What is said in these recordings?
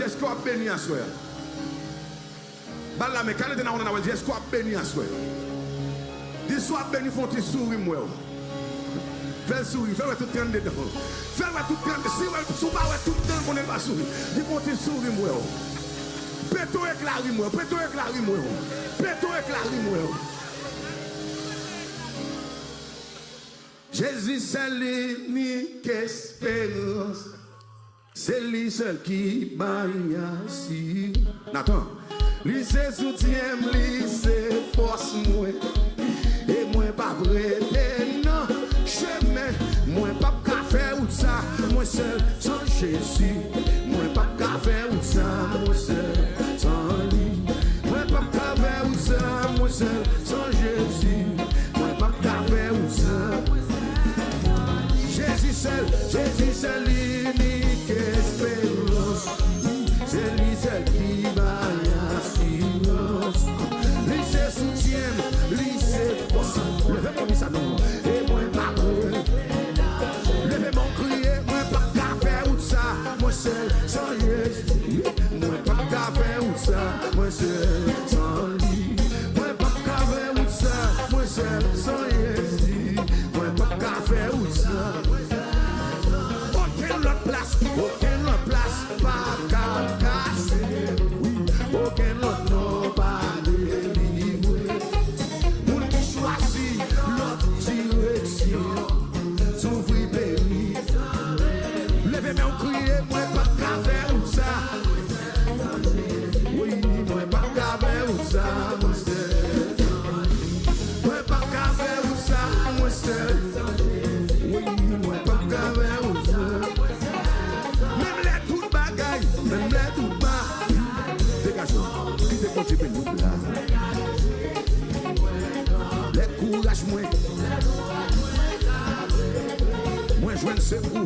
Est-ce qu'on a béni à soi? Bala mais quand on a dit est-ce qu'on a béni à soi? Dis soit béni font tes sourire moi. Fais sourire, fais tout le temps dedans. Fais tout le temps, si vous pas tout le temps on n'est pas sourire. Dis font tes sourire moi. Péto éclaire moi, péto éclaire moi. Péto éclaire moi. Jésus c'est l'unique espérance. C'est lui seul qui baille assis. Nathan, lui c'est soutien, lui c'est force moi. Et moi pas prêter non chemin. Moi pas qu'à faire ou ça. Moi seul sans Jésus. Moi pas qu'à faire ou ça. Moi seul sans lui. Moi pas qu'à faire ou ça. Moi seul sans Jésus. Moi pas qu'à faire ou ça. Jésus seul l'unique espérance. C'est lui seul qui va l'assurance. Lui c'est soutien, lui c'est force. Levez-moi ça non, et moi pas creux. Levez-moi crier, moi pas qu'à faire ou ça. Moi seul sans Jésus. Moi pas qu'à faire ou ça. Moi seul sans lui. Moi pas qu'à faire ou ça. Moi seul sans Jésus. Moi pas qu'à faire ou ça. Aucun autre place, pas qu'à casser. Oui, aucun autre non pas délivré. Pour qui choisit l'autre direction, s'ouvrir péri. Levez-moi crier, moi pas qu'à faire ou ça. Oui, moi pas qu'à faire ou ça, moi seul. Moi pas qu'à faire ou ça, moi seul. Oui, moi pas qu'à faire ou ça. Même les tout bas, dégagez, quittez contre nous là. Les courage, moi je ne sais où.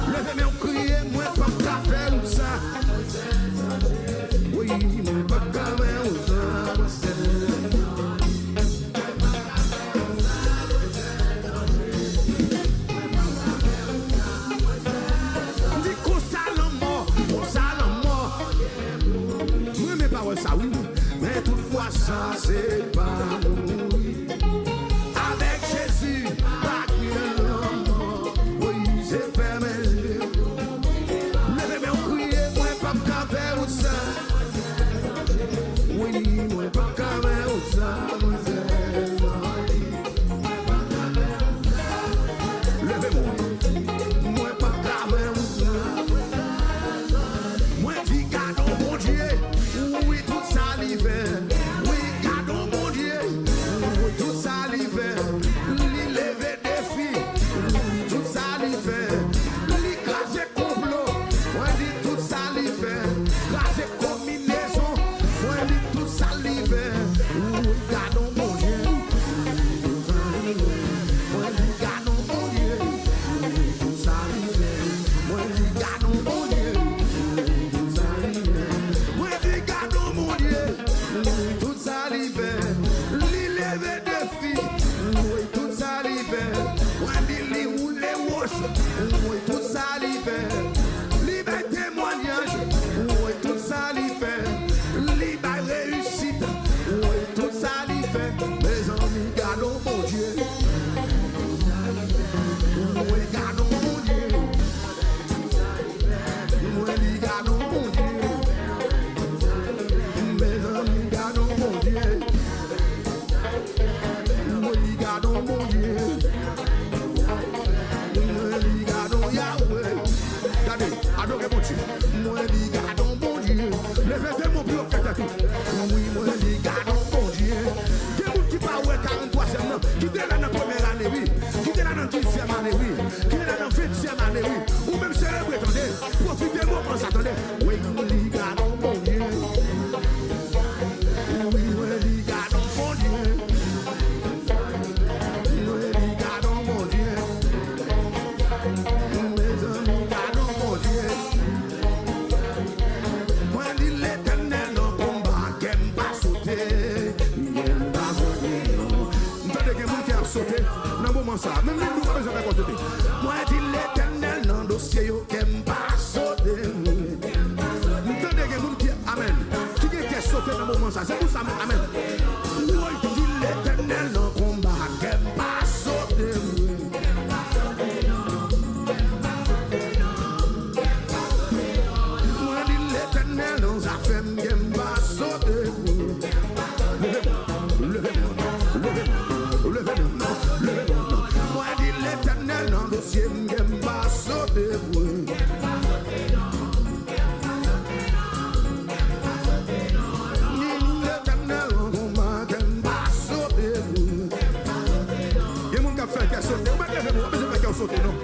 Levez-moi crier, moi pas qu'à faire ou ça. Oui, moi pas qu'à faire ou ça. Ça oui, mais toutefois ça c'est pas nous. Avec Jésus, pas que oui, c'est fermé. Levez-moi crier, moi pas qu'à faire ou ça. Oui, moi pas qu'à faire ou ça. Levez-moi, moi pas qu'à faire ou ça. Moi dis cadeau mon Dieu. Oui, tout ça l'hiver. Oui, cadeau mon Dieu. Oui, tout ça l'hiver. Li lever défi. Tout ça l'hiver. Li craser complot. Moi dit tout ça l'hiver. Craser combinaison. Moi dit tout ça l'hiver. Oui, cadeau mon Dieu. Moi dit cadeau mon Dieu. Tout ça l'hiver. Moi dit cadeau mon Dieu. Tout ça l'hiver, li lever défi, oui tout ça l'hiver, ouais li roule les roches, oui tout ça l'hiver, li témoignage, oui tout ça l'hiver, li réussite, oui tout ça l'hiver, mes amis gardons mon Dieu, oui gardons mon Dieu, oui li gardons mon Dieu. Moi dis gardons bon Dieu. Levez mon prophète à tout. Oui, moi dis gardons bon Dieu. Des gens qui parlent 43e an, qui étaient là dans la première année, oui. Qui étaient là dans la 10e année, oui. Qui étaient là dans la 20e année, oui. Ou même célébrer, attendez. Profitez de moment, attendez. Oui, moi dis gardons bon Dieu. Oui, moi dis gardons bon Dieu. Moi dis gardons bon Dieu. Mes amis, gardons bon Dieu. L'éternel non combat, qu'aime pas sauter, n'aime pas sauter, non. M'entendez que mon cœur sauter, dans le moment ça, même nous pas besoin de sauter. Moi dis l'éternel non dossier, qu'aime pas sauter. ça, c'est pour ça, amen. Oui, dit l'Éternel dans le combat, qu'elle pas sauter. Moi, dit l'Éternel dans sa femme, qu'elle pas sauter. Levez-moi. Moi, dit l'Éternel dans le dossier, qu'elle pas sauter. Sauter, non.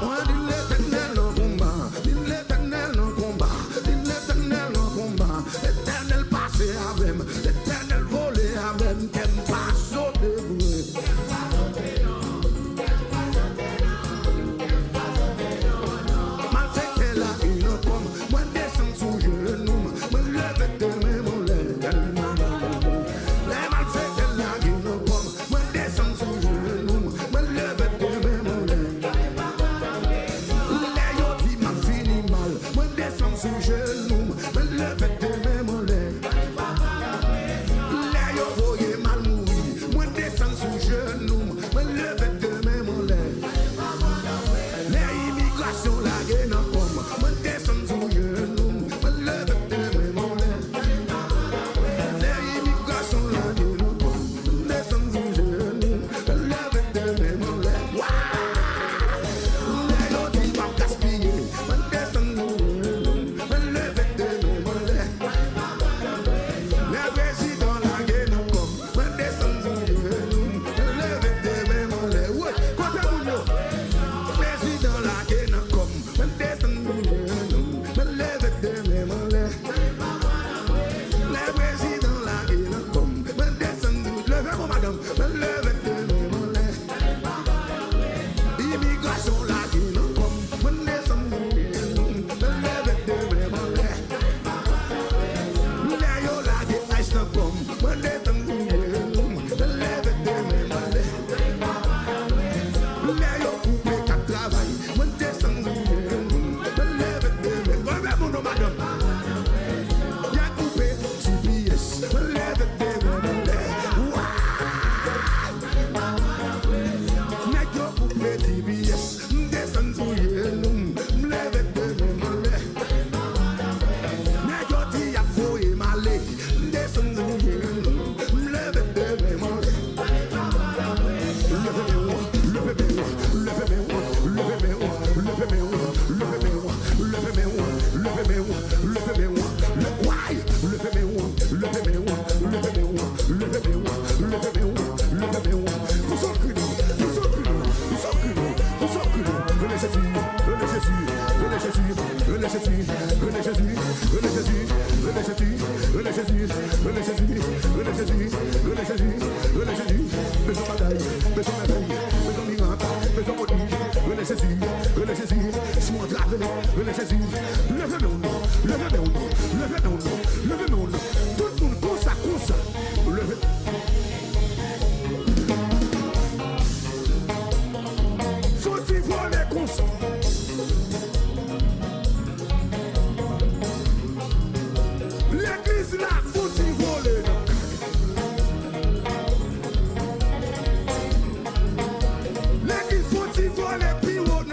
On dit l'Éternel en combat, dit l'Éternel en combat, dit l'Éternel en combat, l'Éternel passé avec, l'Éternel volé avec, qu'elle pas sauter. Mal fait qu'elle a une pomme, moi descends sous genou, moi lève de mes mollets. Les mal fait qu'elle a une pomme, moi descends sous genou, moi lève de mes mollets. Les yo qui m'a fini mal, moi descends sous genou, moi lève de mes mollets. Les yo voyez mal mourir, moi descends sous genou, moi lève de mes mollets. Les immigrations la gueule en pomme, moi descends sous genou, moi lève de mes mollets. Les immigrations la gueule en pomme, moi descends sous genou, moi lève de mes mollets. Les yo qui m'a gaspillé, moi descends sous genou, moi lève de mes mollets. Les présidents la gueule en pomme, moi descends sous genou, moi lève de mes mollets. Ouais, côté Mouno. Président la gueule en pomme, moi descends sous genou, moi lève de mes mollets. Les présidents la gueule en pomme, moi descends sous, levez-moi madame, moi lève de mes mollets. Immigration la gueule en pomme, moi descends sous genou, moi lève de mes mollets. Les yo la gueule ice en pomme, moi descends sous genou, moi lève de mes mollets. Les yo coupé qu'à travail, moi descends sous genou, moi lève de mes mollets. Levez-moi non madame. Y'a coupé TBS, moi lève de mes mollets. Nèg yo coupé TBS, descends sous genou, me lève de mes mollets. Nèg yo dit y'a foyé malé, descends sous genou, me lève de mes mollets. Tout le monde comme ça. Faut-il voler comme ça? L'église là, faut-il voler? L'église faut-il voler pivot?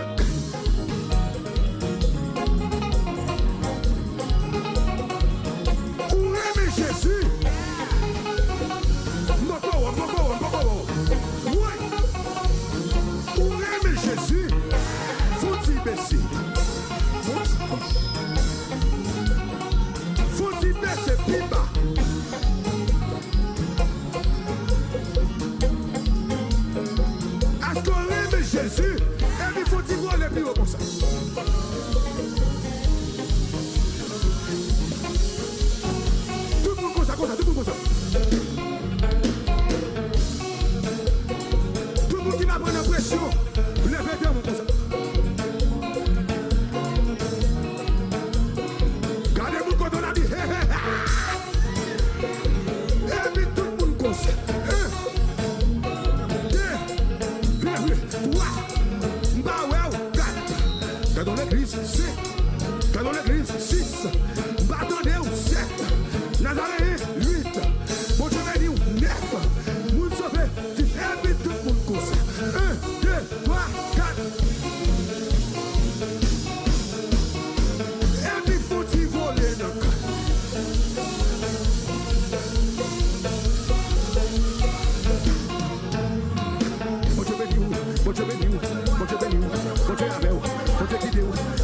Où est Jésus? Oui. Où est Jésus? Faut-il baisser? Faut-il baisser plus bas? Est-ce qu'on aime Jésus? Et puis faut-il voir les plus haut comme ça? Tout le monde comme ça, tout le monde comme ça. Tout le monde qui va prendre la pression, levez-vous comme ça. Gardez-vous quand on a dit, et puis tout le monde comme ça. 1, 2, 3, Quand dans l'église, 5. Quand dans l'église, 6. Attendez, 7. Nazareth.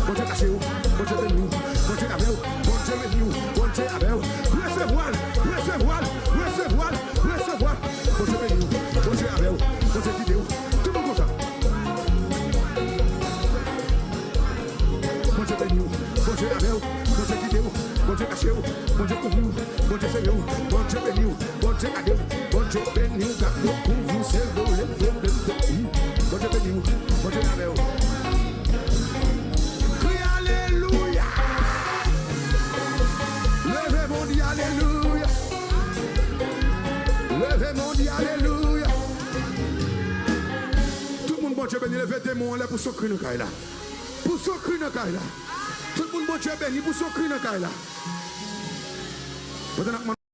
bon Dieu caché, bon Dieu béni, bon Dieu avec, bon Dieu béni, bon Dieu avec, recevoir, recevoir, recevoir, recevoir, bon Dieu béni, bon Dieu avec, bon Dieu vidéo, tout le monde comme ça. Bon Dieu béni, bon Dieu avec, bon Dieu vidéo, bon Dieu caché, bon Dieu couvre, bon Dieu sérieux, bon Dieu béni, bon Dieu cadeau, bon Dieu béni, garde couvre, c'est le bon Dieu béni, bon Dieu avec. Crie alléluia. Levez mon Dieu, alléluia. Levez mon Dieu, alléluia. Tout le monde, bon Dieu béni, levez tes mains là pour son cri dans la là. Pour son cri dans la là. Tout le monde, bon Dieu béni, pour son cri dans la là. Pendant que